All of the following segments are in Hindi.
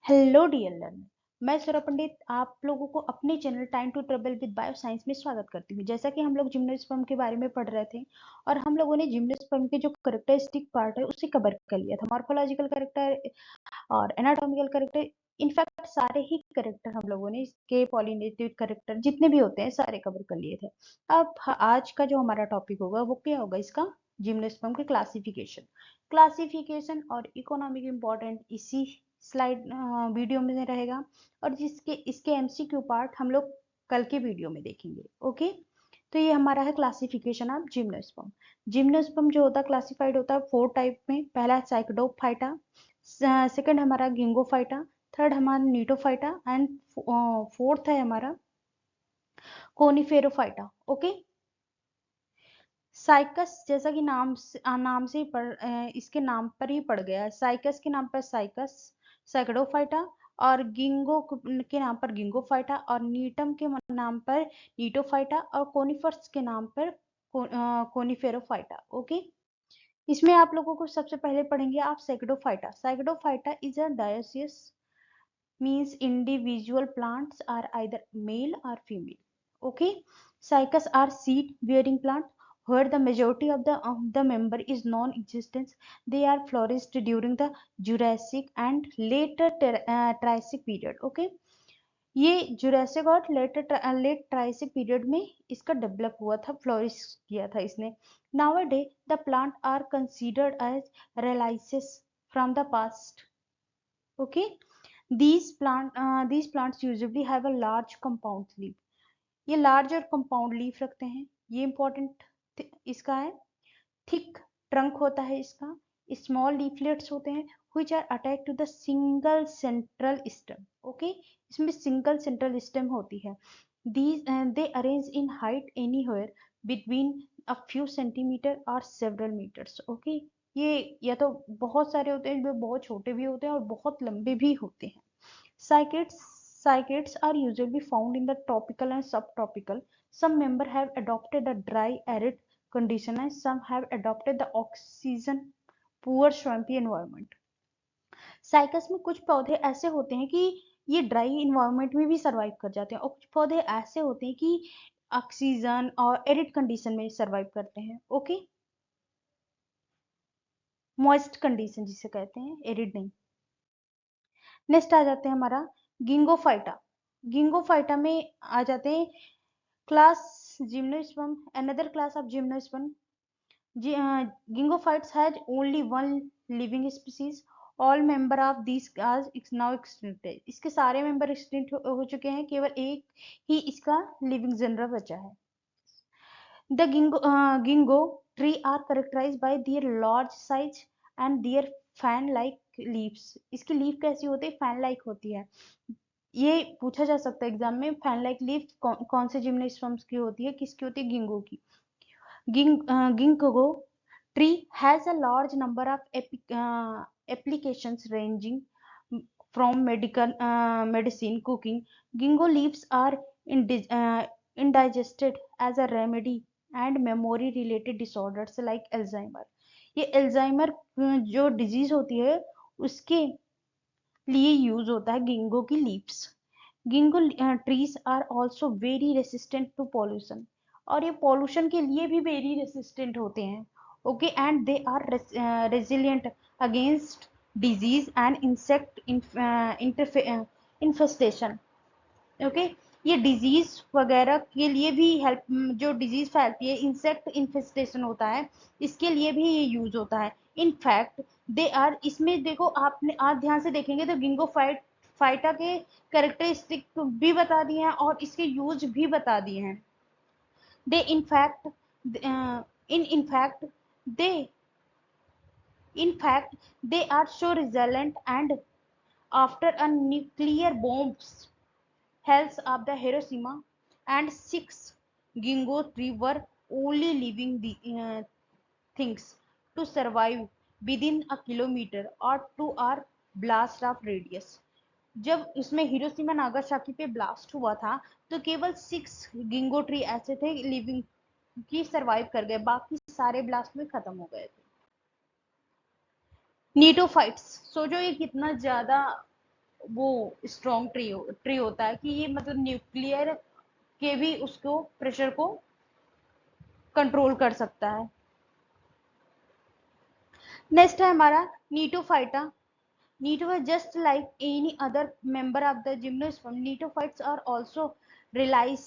Hello dear learner. मैं सौरभ पंडित आप लोगों को अपने channel time to travel with bio science में स्वागत करती हूँ। जैसा कि हम लोग जिम्नोस्पर्म के बारे में पढ़ रहे थे और हम लोगों ने जिम्नोस्पर्म के जो करेक्टरिस्टिक पार्ट है उसे कवर कर लिया था। मॉर्फोलॉजिकल करेक्टर और एनाटॉमिकल करेक्टर, इनफैक्ट सारे ही करेक्टर हम लोगों ने इसके पॉलिनेटिव करेक्टर जितने भी होते हैं सारे कवर कर लिए थे। अब आज का जो हमारा टॉपिक होगा वो क्या होगा, इसका जिम्नोस्पर्म के क्लासिफिकेशन और इकोनॉमिक इम्पोर्टेंट इसी स्लाइड वीडियो में रहेगा और जिसके इसके एमसीक्यू पार्ट हम लोग कल के वीडियो में देखेंगे। ओके, तो ये हमारा है क्लासिफिकेशन ऑफ जिम्नोस्पर्म। जिम्नोस्पर्म जो होता है क्लासिफाइड होता है 4 टाइप में। पहला है साइकोडोफाइटा, सेकंड हमारा गिंगोफाइटा, थर्ड हमारा नीटोफाइटा एंड फोर्थ है हमारा कोनिफेरोफाइटा। ओके, साइकस जैसा कि नाम से ही इसके नाम पर ही पड़ गया है। साइकस के नाम पर साइकस साइकोडोफाइटा और गिंगो के नाम पर गिंगोफाइटा और नीटम के नाम पर नीटोफाइटा और कोनिफर्स के नाम पर कोनिफेरोफाइटा। ओके, इसमें आप लोगों को सबसे पहले पढ़ेंगे आप cycadophyta. Cycadophyta is a dioecious, means individual plants are either male or female. Okay, cycas are seed bearing plant where the majority of the member is non-existent. They are flourished during the Jurassic and later Triassic period. Okay, ये जुरासिक और लेट ट्राइसिक पीरियड में इसका डेवलप हुआ था, फ्लोरिश किया था इसने। Nowadays the plant are considered as relics from the past. Okay, these plants usually have a large compound leaf. ये large और compound leaf रखते हैं, ये important इसका है। थिक ट्रंक होता है इसका, स्मॉल लीफलेट्स होते हैं which are attached to the single central stem. Okay, इसमें सिंगल सेंट्रल स्टेम होती है। These they arrange in height anywhere between a few centimeter or several meters. Okay, ये या तो बहुत सारे होते हैं, जो बहुत छोटे भी होते हैं और बहुत लंबे भी होते हैं। Cycads are usually found in the tropical and subtropical. Some members have adopted a dry, arid condition and some have adopted the oxygen poor swampy environment. Cycas में कुछ पौधे ऐसे होते हैं कि ये ड्राई इन्वायरमेंट में भी सरवाइव कर जाते हैं और कुछ पौधे ऐसे होते हैं कि ऑक्सीजन और एरिड कंडीशन में सरवाइव करते हैं। ओके, मॉइस्ट कंडीशन जिसे कहते हैं, एरिड नहीं। नेक्स्ट आ जाते हैं हमारा गिंगोफाइटा। गिंगोफाइटा में आ जाते हैं class gymnosperm, another class of gymnosperm. Gingophytes has only one living species. All member of these class is now extinct. इसके सारे मेंबर एक्सटिंक्ट हो चुके हैं, केवल एक ही इसका लिविंग जनरा बचा है। The gingo tree are characterized by their large size and their fan-like leaves. इसकी लीफ कैसी होती है? फैन लाइक होती है। ये पूछा जा सकता है एग्जाम में, फैन लाइक लीफ कौन से जिम्नोस्पर्म्स की होती है, किसकी होती है? गिंगो की। Ginkgo tree has a large number of applications ranging from medicine, cooking. Ginkgo leaves are indigested as a remedy and memory related disorders like Alzheimer. ये एल्जाइमर जो डिजीज होती है उसके लिए यूज होता है गिंगो की leaves. Ginkgo trees are also very resistant to pollution, और ये पॉल्यूशन के लिए भी वेरी रेसिस्टेंट होते हैं। Okay, and they are resilient against disease and insect infestation. Okay, ये डिजीज वगैरह के लिए भी हेल्प, जो डिजीज फैलती है, इंसेक्ट इन्फेस्टेशन होता है, इसके लिए भी ये यूज होता है। इनफैक्ट दे आर, इसमें देखो आपने आज ध्यान से देखेंगे तो गिंगोफाइटा के कैरेक्टरिस्टिक भी बता दिए हैं और इसके यूज भी बता दिए हैं। they in fact in fact they are so resilient, and after a nuclear bombs hells of the Hiroshima and 6 gingo tree were only living the things to survive within a kilometer or 2 hour blast of radius. जब इसमें हिरोशिमा नागासाकी पे ब्लास्ट हुआ था तो केवल 6 गिंगो ट्री ऐसे थे लिविंग की सरवाइव कर गए, बाकी सारे ब्लास्ट में खत्म हो गए थे। नीटोफाइट्स, सोचो ये कितना ज्यादा वो स्ट्रॉन्ग ट्री होता है कि ये मतलब न्यूक्लियर के भी उसको प्रेशर को कंट्रोल कर सकता है। नेक्स्ट है हमारा नीटोफाइटा। Neophytes, just like any other member of the gymnosperm, neophytes are also relies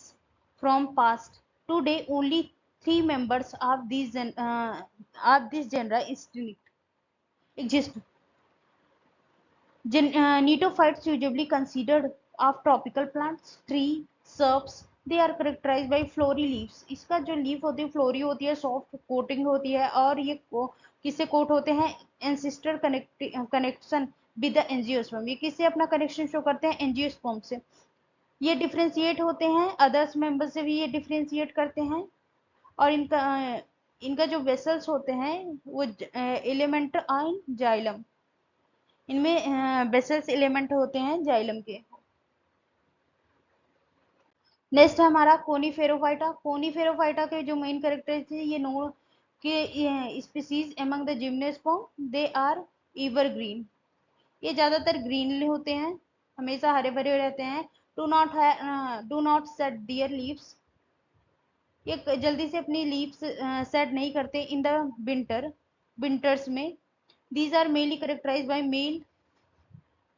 from past. Today, only 3 members of this genre exist. Neophytes usually considered of tropical plants, tree, shrubs. They are characterized by flory leaves. इसका जो लीफ होती है फ्लोरी होती है, सॉफ्ट कोटिंग होती है, और ये किससे कोट होते हैं? Ancestor connection with the angiosperm. ये किससे अपना कनेक्शन शो करते हैं? एंजियोस्पर्म से। ये डिफ्रेंशिएट होते हैं अदर्स मेंबर से भी, ये डिफ्रेंशिएट करते हैं। और इनका जो वेसल्स होते हैं वो एलिमेंट इन जाइलम, इनमें वेसल्स एलिमेंट होते हैं जाइलम के। नेक्स्ट है हमारा कोनीफेरोफाइटा। कोनीफेरोफाइटा के जो मेन कैरेक्टर्स है, ये नो के species among the gymnosperm, they are evergreen. ये ज्यादातर ग्रीनली होते हैं, हमेशा हरे भरे रहते हैं। Do not set their leaves, ये जल्दी से अपनी लीव्स सेट नहीं करते इन द विंटर्स में। These are mainly characterise by male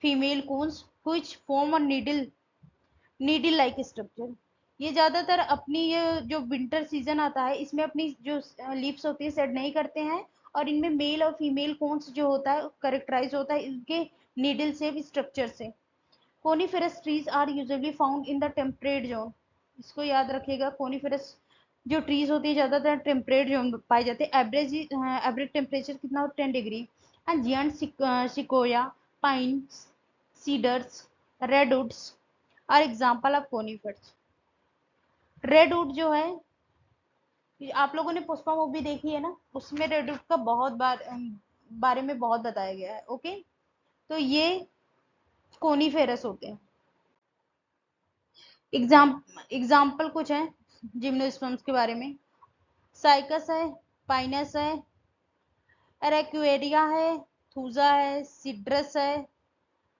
female cones which form a needle like structure. ये ज्यादातर अपनी ये जो विंटर सीजन आता है इसमें अपनी जो लीव्स होती है सेट नहीं करते हैं, और इनमें मेल और फीमेल कोन्स जो होता है करेक्टराइज होता है इनके नीडल शेप स्ट्रक्चर से। Coniferous trees are usually found in the temperate zone. इसको याद रखिएगा, कोनिफेरस जो ट्रीज होती है ज्यादातर टेम्परेट जोन में पाई जाते हैं। एवरेज टेम्परेचर कितना हो? 10 degree. And giant sequoia, pine, cedars, redwoods are example of conifers. Redwood जो है, आप लोगों ने पुष्पा मूवी देखी है ना, उसमें रेडवुड का बहुत बारे में बहुत बताया गया है। ओके, तो ये कोनीफेरस होते हैं। एग्जाम्पल कुछ है जिम्नोस्पर्म्स के बारे में। साइकस है, पाइनस है, एरेक्वेरिया है, थूजा है, सिड्रस है,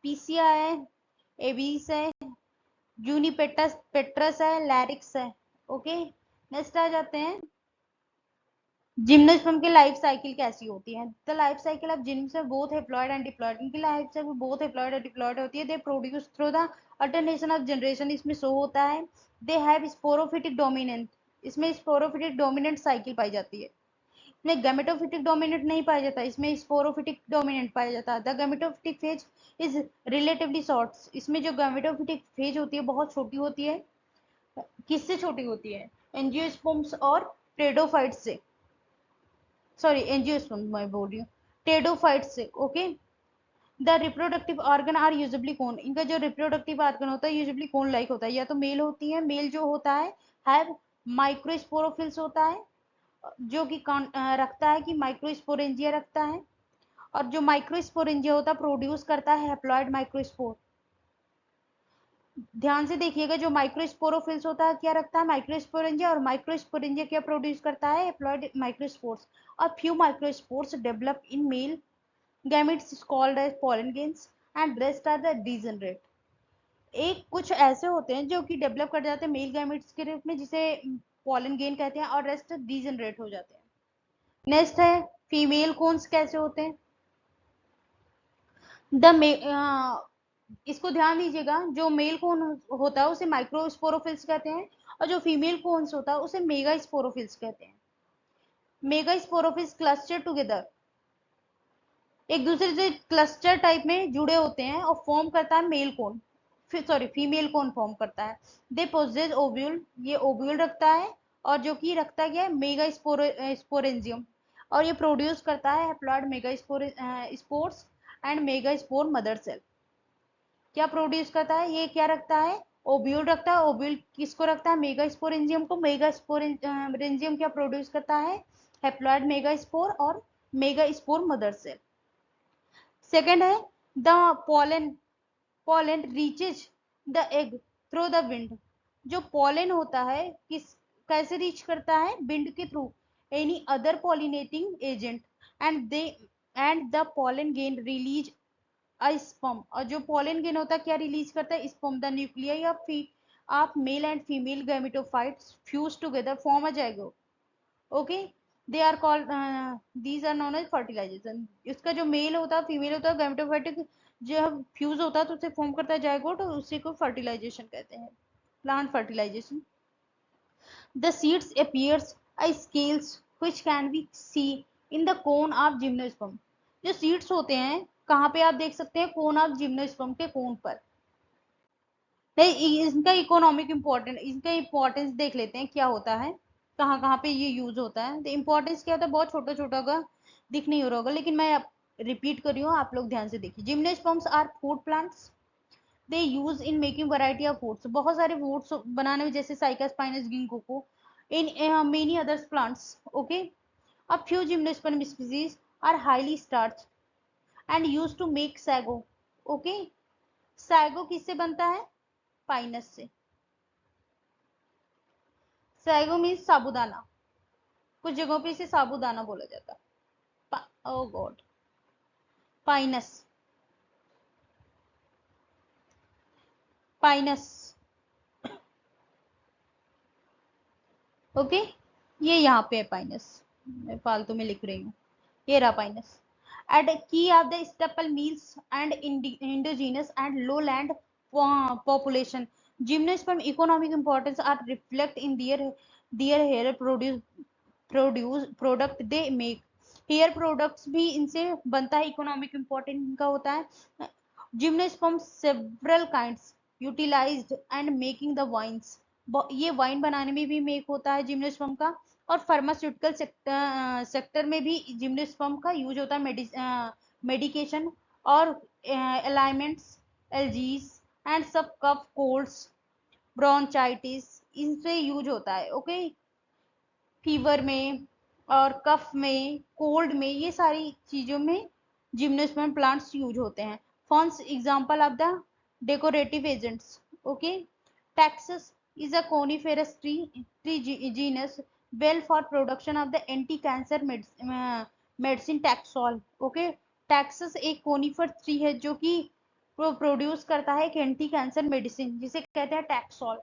पीसिया है, एबीस है, जूनिपेटस पेट्रस है, लैरिक्स है। ओके, नेक्स्ट आ जाते हैं जिम्नोस्पर्म की लाइफ साइकिल कैसी होती है। The life cycle of gymnosperm both haploid and diploid. इनकी लाइफ साइकिल बोथ हैप्लॉइड और डिप्लॉइड होती है। They produce through the alternation of generation, इसमें शो होता है। दे हैव स्पोरोफिटिक डोमिनेंट, इसमें स्पोरोफिटिक डोमिनेंट साइकिल पाई जाती है। इसमें गैमेटोफिटिक डोमिनेंट नहीं पाया जाता, इसमें स्पोरोफिटिक डोमिनेंट पाया जाता है। The gametophytic phase is relatively short. इसमें जो गैमेटोफिटिक फेज होती है बहुत छोटी होती है। किससे छोटी होती है? एंजियोस्पर्म्स और टेडोफाइट से, सॉरी एंजियोस्पर्म मैं बोल रही हूँ, टेडोफाइट से। Okay, the reproductive organ are usually cones. इनका जो रिप्रोडक्टिव ऑर्गन होता है यूजुअली कौन लाइक होता है, या तो मेल होती है। मेल जो होता है हैव माइक्रोस्पोरोफिल्स होता है, जो कि रखता है कि माइक्रोस्पोरेंजिया रखता है। और जो माइक्रोस्पोरेंजिया होता है प्रोड्यूस करता है हैप्लॉइड माइक्रोस्पोर। ध्यान से देखिएगा, जो माइक्रोस्पोरोफिल्स होता है क्या रखता है? माइक्रोस्पोरेंजिया। और माइक्रोस्पोरेंजिया क्या प्रोड्यूस करता है? Haploid microspores. और few microspores develop in male gametes is called as pollen grains and rest are the degenerate। एक कुछ ऐसे होते हैं जो कि डेवलप कर जाते हैं मेल गैमेट्स के रूप में, जिसे पॉलन गेन कहते हैं, और रेस्ट डीजनरेट हो जाते हैं। नेक्स्ट है फीमेल कोन्स कैसे होते हैं। इसको ध्यान दीजिएगा, जो मेल कोन होता है उसे माइक्रोस्पोरोफिल्स कहते हैं, और जो फीमेल कोन्स होता है उसे मेगास्पोरोफिल्स कहते हैं। मेगास्पोरोफिल्स क्लस्टर टुगेदर, एक दूसरे से क्लस्टर टाइप में जुड़े होते हैं और फॉर्म करता है male cone, sorry female cone form करता है। दे पोजेस ओव्यूल, ये ओव्यूल रखता है, और जो कि रखता क्या है? Mega sporangium. और ये प्रोड्यूस करता है haploid mega spores and mega spore mother cell. क्या प्रोड्यूस करता है? ये क्या रखता है? ओव्यूल रखता है। ओव्यूल किसको रखता है? मेगा स्पोरेंजियम को। मेगा स्पोरेंजियम क्या प्रोड्यूस करता है? हैप्लॉइड मेगा स्पोर और mega spore mother cell. Second है the pollen reaches the egg through the wind। जो pollen होता है कैसे रीच करता है? विंड के through, any other pollinating agent, and the pollen gain release sperm, और जो पोलन ग्रेन होता है क्या रिलीज करता है? Sperm. The nuclei of male and female gametophytes fuse together form a zygote. Okay, they are called, these are known as fertilisation. इसका जो मेल होता है फीमेल होता है गैमेटोफाइटिक जब फ्यूज होता है तो उसे फॉर्म करता है जाइगोट, और उसी को फर्टिलाइजेशन कहते हैं, plant fertilisation. The seeds appears a scales which can be seen in the cone of gymnosperm। जो सीड्स होते हैं कहाँ पे आप देख सकते हैं? कोन ऑफ जिम्नोस्पर्म के कोन पर। नहीं, इनका इकोनॉमिक इम्पोर्टेंस, इनका इम्पोर्टेंस देख लेते हैं क्या होता है, कहाँ कहाँ पे ये यूज होता है। तो इम्पोर्टेंस क्या होता है? बहुत छोटा छोटा होगा, दिख नहीं हो रहा होगा, लेकिन मैं रिपीट कर रही हूँ, आप लोग ध्यान से देखिए। Gymnosperms are food plants, they use in making variety of foods, बहुत सारे फूड्स बनाने में, जैसे cycas pinus ginkgo, in many other plants। Okay, a few gymnosperm species are highly starched and used to make sago। Okay, sago किससे बनता है? पाइनस से। sago मीन्स साबूदाना, कुछ जगहों पे इसे साबूदाना बोला जाता है। ओ गॉड, पाइनस, पाइनस। ओके, ये यहाँ पे है पाइनस, मैं फालतू में लिख रही हूँ, ये रहा Pinus. At a key of the staple meals and indigenous and lowland population, gymnosperm economic importance are reflect in their hair product they make। Hair products भी इनसे बनता है, इकोनॉमिक इम्पोर्टेंट इनका होता है। Gymnosperm several kinds utilised and making the wines, ये वाइन बनाने में भी मेक होता है जिम्नोस्पर्म का। और फार्मास्यूटिकल सेक्टर में भी जिम्नोस्पर्म का यूज होता है, मेडिकेशन और एलाइमेंट्स, एलजीज एंड सब कफ कोल्ड्स, ब्रोंचाइटिस, इनसे यूज होता है। ओके, फीवर में और कफ में, कोल्ड में, ये सारी चीजों में जिम्नोस्पर्म प्लांट्स यूज होते हैं। Forms example of the decorative agents. Okay, Texas is a coniferous tree genus well for production of the anti-cancer medicine Taxol। Okay, Texas एक कोनिफर ट्री है जो कि प्रोड्यूस करता है एक एंटी कैंसर मेडिसिन जिसे कहते हैं टैक्सॉल।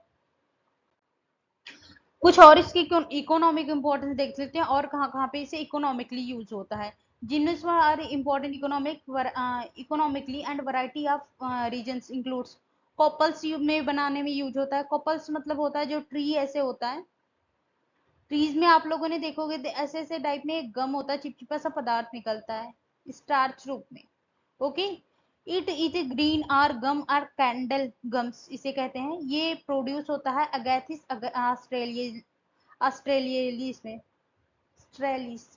कुछ और इसकी इकोनॉमिक इंपॉर्टेंस देख लेते हैं और कहाँ कहाँ पे इसे इकोनॉमिकली यूज होता है। Genus are important economically and variety of reasons includes. Copals में बनाने में यूज होता है। कॉपल्स मतलब होता है जो ट्री ऐसे होता है, ट्रीज में आप लोगों ने देखोगे ऐसे ऐसे टाइप में एक गम होता है, चिपचिपा सा पदार्थ निकलता है स्टार्च रूप में। Okay, it is green are gum are candle gums इसे कहते हैं। ये प्रोड्यूस होता है अगैथिस ऑस्ट्रेलियस में, ऑस्ट्रेलिस।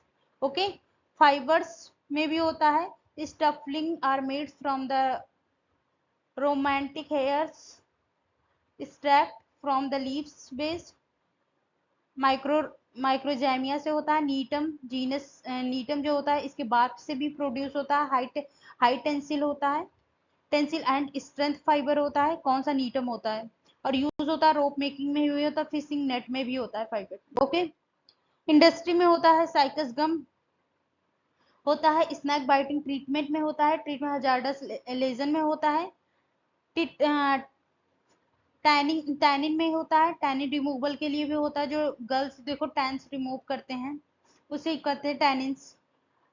ओके, फाइबर्स में भी होता है। Stuffing are made from the romantic hairs extract from the leaves based. Micro microzamia से होता है। नीटम जीनस, नीटम जो होता है इसके बार्क से भी प्रोड्यूस होता है। हाई टेंसिल होता है, टेंसिल एंड स्ट्रेंथ फाइबर होता है। कौन सा? नीटम होता है। और यूज होता है रोप मेकिंग में भी होता है, फिशिंग नेट में भी होता है फाइबर। ओके, इंडस्ट्री में होता है साइकस गम होता है, स्नैक बाइटिंग ट्रीटमेंट में होता है, ट्रीटमेंट हजार्डस लेजन में होता है, टैनिन में होता है, टैनिन रिमूवल के लिए भी होता है। जो गर्ल्स देखो टैंस रिमूव करते हैं उसे कहते हैं टैनिन्स,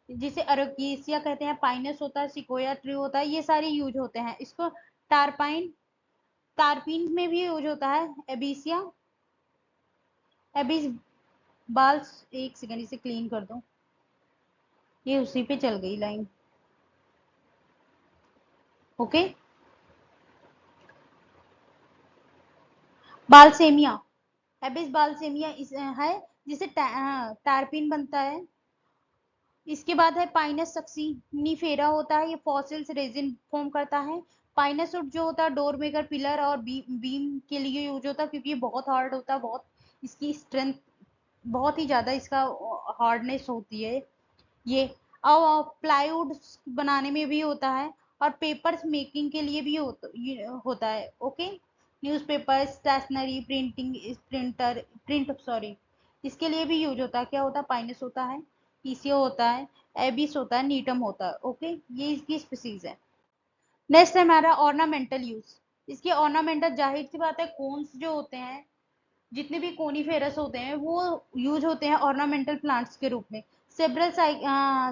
जिसे अरोकेसिया कहते हैं। पाइनस होता है, सिकोया ट्री होता है, ये सारे यूज होते हैं। इसको टारपाइन टारपीन में भी यूज होता है। एबिसिया एबिस बाल्स, एक सेकंड इसे क्लीन कर दो, ये उसी पे चल गई लाइन। ओके, बालसेमिया, एबिस बालसेमिया है जिसे टारपीन बनता है। इसके बाद है पाइनस सक्सीनिफेरा होता है, ये फॉसिल्स रेजिन फॉर्म करता है। पाइनस वुड जो होता है डोर मेकर, पिलर और बीम के लिए यूज होता है, क्योंकि ये बहुत हार्ड होता है, बहुत इसकी स्ट्रेंथ बहुत ही ज्यादा इसका हार्डनेस होती है ये। और प्लाईवुड बनाने में भी होता है और पेपर्स मेकिंग के लिए भी होता है। Okay, newspaper, stationery, print sorry, इसके लिए भी यूज होता है। क्या होता है? पाइनस होता है, पीसीओ होता है, एबिस होता है, नीटम होता है। ओके, ये इसकी स्पीसीज है। नेक्स्ट है हमारा ऑर्नामेंटल यूज। इसके ऑर्नामेंटल, जाहिर सी बात है कोन्स जो होते हैं, जितने भी कोनीफेरस होते हैं वो यूज होते हैं ऑर्नामेंटल प्लांट्स के रूप में। Several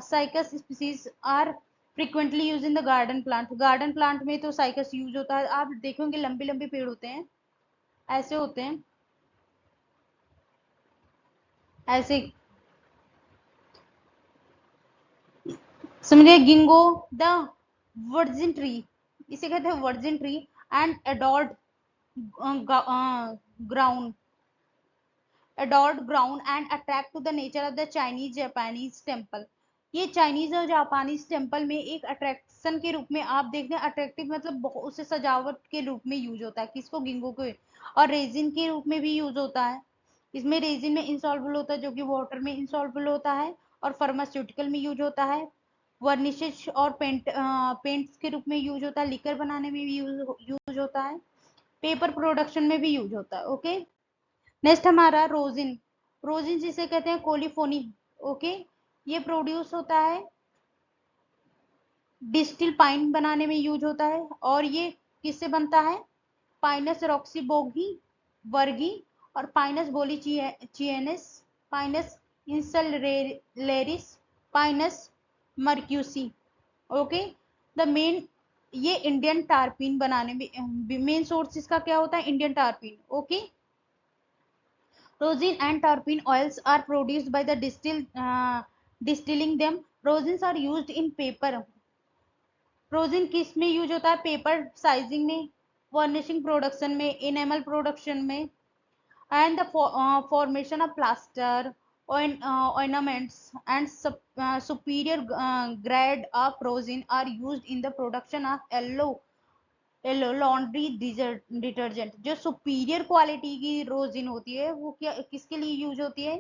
cycas species are frequently use in the garden plant. Garden plant में तो साइकस यूज होता है, आप देखोगे लंबे लंबे पेड़ होते हैं, ऐसे होते हैं, ऐसे, समझे। गिंगो द वर्जिन ट्री, इसे कहते हैं virgin tree, and adored ground, adored ground and attract to the nature of the Chinese Japanese temple। ये चाइनीज और जापानीज टेम्पल में एक अट्रैक्शन के रूप में आप देखते हैं, अट्रैक्टिव मतलब उसे सजावट के रूप में यूज होता है, किसको, गिंगो को। और रेजिन के रूप में भी यूज होता है। इसमें रेजिन में इंसॉल्युबल होता है, जो कि वाटर में इंसॉल्युबल होता है, और फार्मास्यूटिकल में यूज होता है। वर्निशेज और पेंट्स के रूप में यूज होता है, लिकर बनाने में भी यूज होता है, पेपर प्रोडक्शन में भी यूज होता है। ओके, नेक्स्ट हमारा रोजिन। रोजिन जिसे कहते हैं कोलिफोनी। ओके, ये प्रोड्यूस होता है, डिस्टिल पाइन बनाने में यूज होता है, और ये किससे बनता है, पाइनस रॉक्सीबोगी वर्गी, और पाइनस बोलीचियनस, Pinus insularis, Pinus merkusii. Okay, the main, ये इंडियन टारपीन बनाने में मेन सोर्स इसका क्या होता है, Indian terpene. Okay, rosin and terpene oils are produced by the distilling them। rosins are used in paper। rosin किस में यूज होता है, पेपर साइजिंग में, वर्निशिंग प्रोडक्शन में, इनेमल प्रोडक्शन में, and the formation of plaster, ornaments, and superior grade of rosin are used in the production of yellow laundry detergent. जो सुपीरियर क्वालिटी की रोजिन होती है वो क्या, किसके लिए यूज होती है,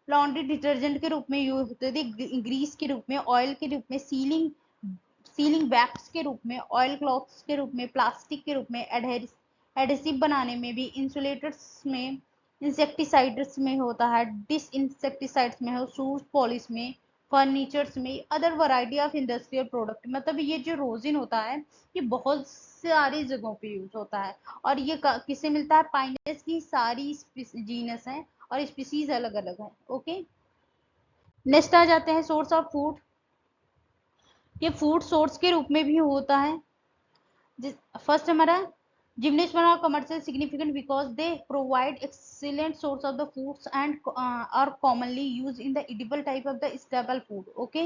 लॉन्ड्री डिटर्जेंट के रूप में यूज होती है, ग्रीस के रूप में, ऑयल के रूप में, सीलिंग वैक्स के रूप में, ऑयल क्लॉथ्स के रूप में, प्लास्टिक के रूप में, एडहेसिव बनाने में भी, इंसुलेटर्स में, इंसेक्टिसाइड्स में होता है, डिसइंसेक्टिसाइड्स में हो, शूज पॉलिश में, फर्नीचर्स में, other variety of industrial product. मतलब ये जो रोजिन होता है ये बहुत सारी जगहों पे यूज होता है, और ये किससे मिलता है, पाइनस की सारी जीनस है, और स्पीसीज अलग अलग है। ओके, नेक्स्ट आ जाते हैं सोर्स ऑफ फूड। ये फूड सोर्स के रूप में भी होता है। फर्स्ट हमारा gymnasium are commercially significant because they provide excellent source of the foods and are commonly used in the edible type of the staple food। okay,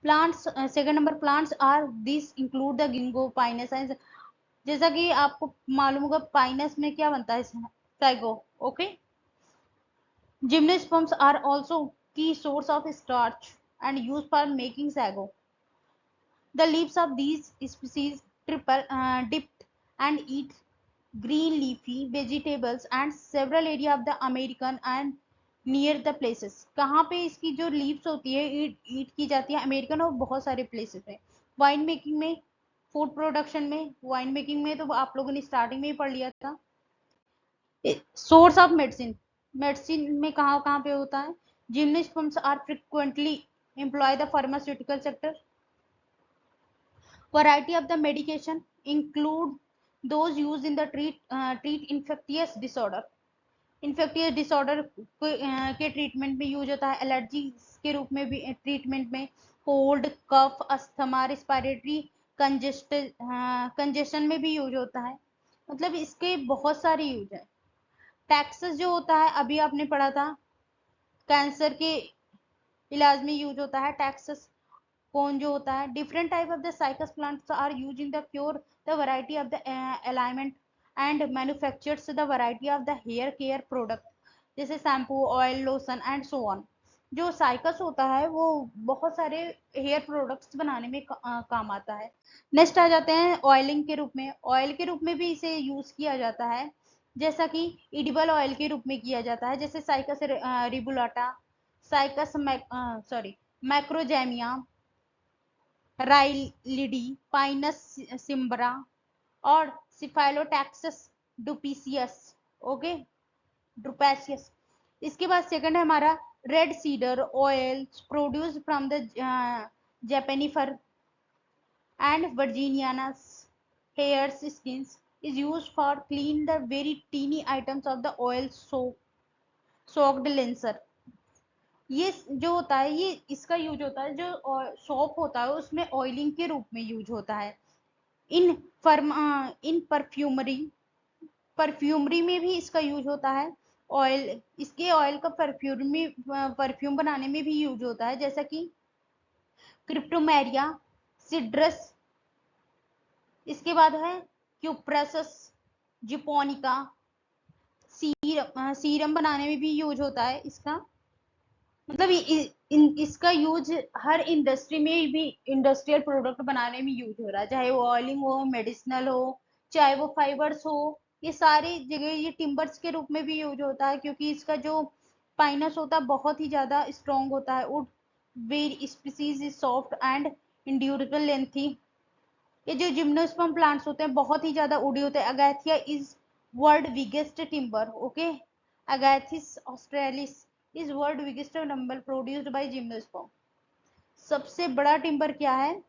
plants, second number, plants are these include the ginkgo, pinus and, जैसा कि आपको मालूम होगा पाइनस में क्या बनता है, sago. Okay, gymnosperms are also key source of starch and used for making sago। The leaves of these species dipped and eat green leafy vegetables and several area of the American and near the places। कहाँ पे इसकी जो लीव्स होती है ईट की जाती है, अमेरिकन और बहुत सारे प्लेसेस में। वाइन मेकिंग में, फूड प्रोडक्शन में, वाइन मेकिंग में तो आप लोगों ने स्टार्टिंग में ही पढ़ लिया था। सोर्स ऑफ मेडिसिन, मेडिसिन में कहाँ कहाँ पे होता है, gymnosperms are frequently employ the pharmaceutical sector. Variety of the medication include those used in the treat infectious disorder। Infectious disorder के ट्रीटमेंट में यूज होता है, एलर्जी के रूप में भी ट्रीटमेंट में, कोल्ड, कफ, अस्थमा, रिस्पिरेटरी कंजेशन में भी यूज होता है। मतलब इसके बहुत सारे यूज है। टैक्सेस जो होता है अभी आपने पढ़ा था, कैंसर के इलाज में यूज होता है टैक्सेस। कौन जो होता है, different type of the cycas plants are use in the cure the variety of the ailment and manufactures the variety of the hair care product, जैसे shampoo, oil, lotion and so on. जो साइकस होता है वो बहुत सारे हेयर प्रोडक्ट्स बनाने में काम आता है। नेक्स्ट आ जाते हैं ऑयलिंग के रूप में। ऑयल के रूप में भी इसे यूज किया जाता है, जैसा कि इडिबल ऑयल के रूप में किया जाता है, जैसे साइकस रिबुलाटा, साइकस सॉरी मैक्रोजेमिया, राइलिडी, पाइनस सिम्बरा, और सिफाइलोटैक्सस डुपिसियस। ओके, ड्रुपेसियस। इसके बाद सेकंड है हमारा red cedar oil produce from the juniper and virginiana. hairs, skins is used for clean the very teeny items of the oil soaked linser. ये जो होता है ये इसका यूज होता है, जो सोप होता है उसमें ऑयलिंग के रूप में यूज होता है। इन इन परफ्यूमरी में भी इसका यूज होता है। ऑयल, इसके ऑयल का परफ्यूम बनाने में भी यूज होता है, जैसा कि क्रिप्टोमेरिया, सिड्रस, इसके बाद है क्यूप्रसस, जिपोनिका। सीरम बनाने में भी यूज होता है इसका। मतलब इसका यूज हर इंडस्ट्री में भी, इंडस्ट्रियल प्रोडक्ट बनाने में यूज हो रहा है, चाहे वो ऑयलिंग हो, मेडिसिनल हो, चाहे वो फाइबर्स हो, ये सारी जगह ये टिम्बर्स के रूप में भी यूज होता है, क्योंकि इसका जो पाइनस होता है बहुत ही ज्यादा स्ट्रॉन्ग होता है। Wood very species is soft and endurable lengthy. ये जो जिम्नोस्पर्म प्लांट्स होते हैं बहुत ही ज्यादा उड़ी होते हैं। Agathis is world biggest timber, okay. Agathis australis is world biggest timber produced by gymnosperm. सबसे बड़ा टिम्बर क्या है?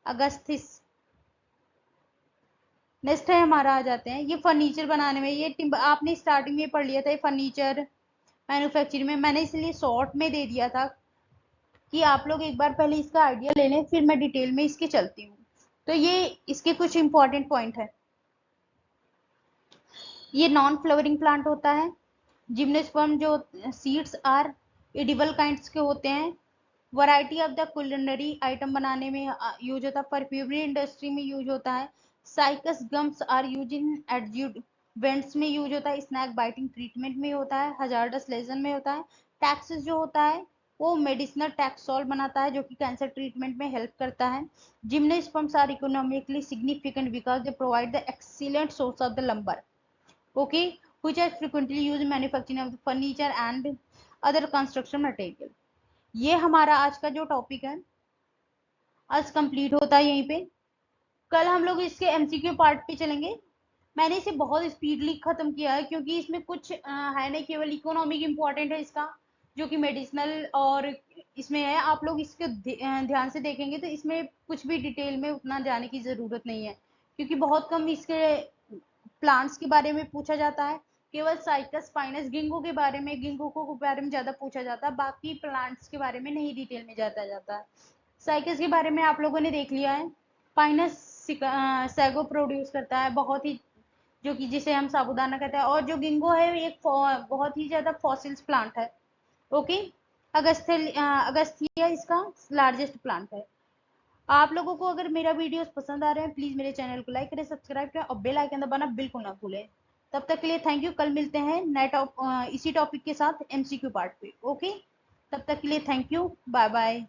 अगस्थिस। नेक्स्ट है हमारा, आ जाते हैं ये फर्नीचर बनाने में। ये टिम्बर आपने स्टार्टिंग में पढ़ लिया था, ये फर्नीचर मैन्युफैक्चरिंग में मैंने इसलिए शॉर्ट में दे दिया था कि आप लोग एक बार पहले इसका आइडिया ले लें, फिर मैं डिटेल में इसके चलती हूँ। तो ये इसके कुछ इंपॉर्टेंट पॉइंट है। ये नॉन फ्लावरिंग प्लांट होता है। जिम्नोस्पर्म जो सीड्स आर एडिबल काइंड्स के होते हैं। Variety of the culinary item बनाने में यूज होता है। परफ्यूमरी इंडस्ट्री में यूज होता है। Cycas gums are use in adjuvants में यूज होता है। स्नैक बाइटिंग ट्रीटमेंट में होता है। हजार्डस लेजन में होता है। टैक्सेस जो होता है वो मेडिसिनल टैक्सोल बनाता है, जो कि कैंसर ट्रीटमेंट में हेल्प करता है। Gymnosperms are economically significant because they provide the excellent source of the lumber, okay, which are frequently used in manufacturing of the furniture and other construction material। ये हमारा आज का जो टॉपिक है आज कंप्लीट होता है यहीं पे। कल हम लोग इसके एमसीक्यू पार्ट पे चलेंगे। मैंने इसे बहुत स्पीडली खत्म किया है क्योंकि इसमें कुछ है नहीं, केवल इकोनॉमिक इम्पोर्टेंट है इसका, जो कि मेडिसिनल और इसमें है। आप लोग इसके ध्यान से देखेंगे तो इसमें कुछ भी डिटेल में उतना जाने की जरूरत नहीं है, क्योंकि बहुत कम इसके प्लांट्स के बारे में पूछा जाता है। केवल साइकस, पाइनस, गिंगो के बारे में ज्यादा पूछा जाता है, बाकी प्लांट्स के बारे में नहीं डिटेल में जाता है। साइकस के बारे में आप लोगों ने देख लिया है। पाइनस सैगो प्रोड्यूस करता है, बहुत ही, जो कि जिसे हम साबूदाना कहते हैं। और जो गिंगो है एक बहुत ही ज्यादा फॉसिल्स प्लांट है, ओके। अगस्थिया इसका लार्जेस्ट प्लांट है। आप लोगों को अगर मेरा वीडियोस पसंद आ रहे हैं, प्लीज मेरे चैनल को लाइक करें, सब्सक्राइब करें और बेल आइकन दबाना बिल्कुल ना भूलें। तब तक के लिए थैंक यू। कल मिलते हैं नए इसी टॉपिक के साथ एमसीक्यू पार्ट पे, ओके। तब तक के लिए थैंक यू, बाय बाय।